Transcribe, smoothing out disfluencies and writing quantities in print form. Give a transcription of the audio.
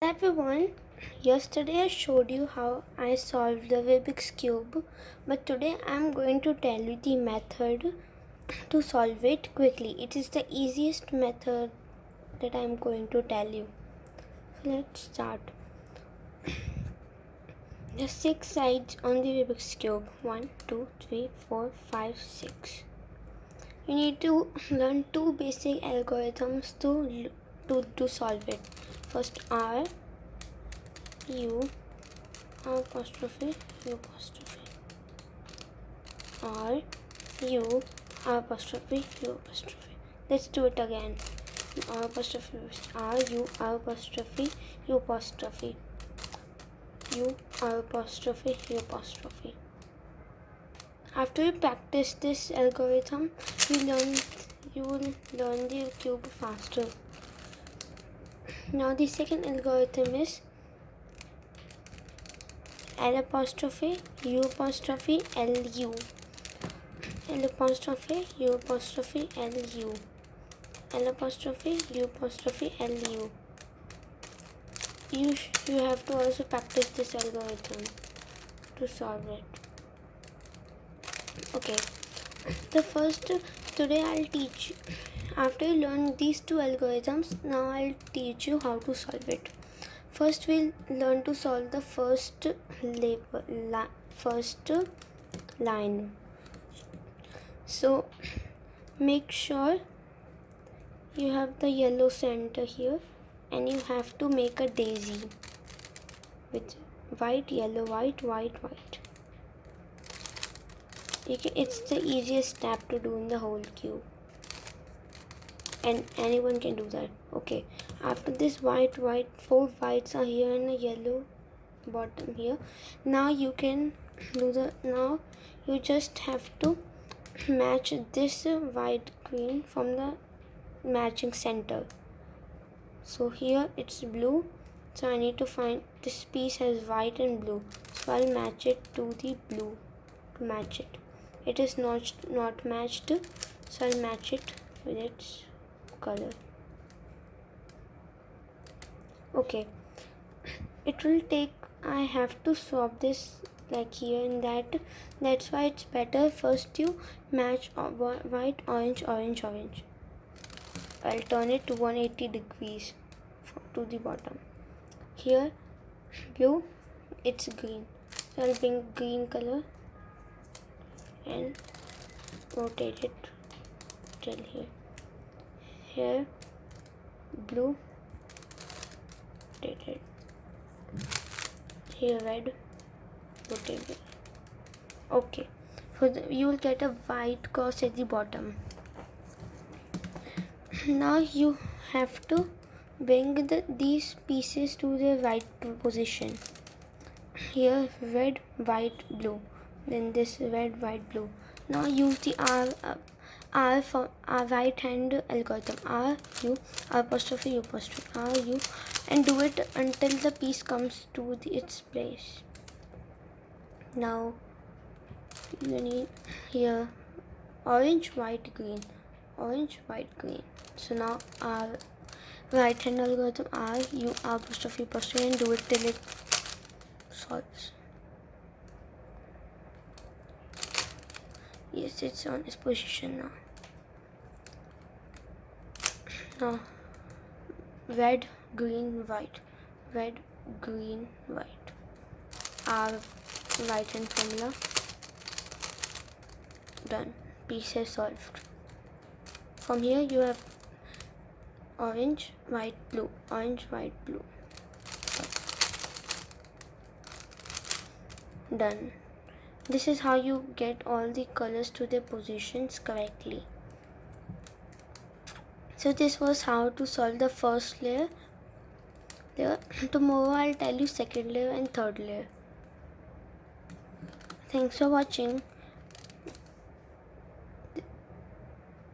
Everyone, yesterday I showed you how I solved the Rubik's Cube, but today I am going to tell you the method to solve it quickly. It is the easiest method that I am going to tell you. So let's start. There are 6 sides on the Rubik's Cube. 1, 2, 3, 4, 5, 6. You need to learn 2 basic algorithms to solve it. First R, U, apostrophe, U apostrophe, R, U, apostrophe, U apostrophe. Let's do it again. R apostrophe, R, U, apostrophe, U apostrophe, U, apostrophe, U apostrophe. After you practice this algorithm, you will learn the cube faster. Now the second algorithm is L apostrophe, U apostrophe, L U. L apostrophe, U apostrophe, L U. L apostrophe, U apostrophe, L U. You have to also practice this algorithm to solve it. Okay. Today I'll teach you. After you learn these 2 algorithms, now I'll teach you how to solve it. First, we'll learn to solve the first line. So, make sure you have the yellow center here, and you have to make a daisy with white, yellow, white, white, white. It's the easiest step to do in the whole cube, and anyone can do that. Okay, after this white, 4 whites are here and a yellow bottom here. Now you can do now you just have to match this white green from the matching center. So here it's blue, so I need to find this piece has white and blue, so I'll match it to the blue to match it. It is not matched, so I'll match it with its color. Okay, it will take, I have to swap this like here and that's why it's better first you match white, orange, orange, orange. I'll turn it to 180 degrees to the bottom. Here blue, it's green, so I'll bring green color and rotate it till here. Here blue, rotate it. Here red, rotate it. Okay, so you will get a white cross at the bottom. Now you have to bring these pieces to the right position. Here red, white, blue, then this red, white, blue. Now use the R for our right hand algorithm. R, U, apostrophe, U apostrophe, R, U, and do it until the piece comes to its place. Now you need here orange, white, green, orange, white, green. So now our right hand algorithm R, U, apostrophe, apostrophe, and do it till it solves. Yes, it's on its position now. Now red, green, white, red, green, white. Our right hand formula done. Piece is solved. From here you have orange, white, blue, orange, white, blue. Done. This is how you get all the colors to their positions correctly. So this was how to solve the first layer. Tomorrow I'll tell you second layer and third layer. Thanks for watching.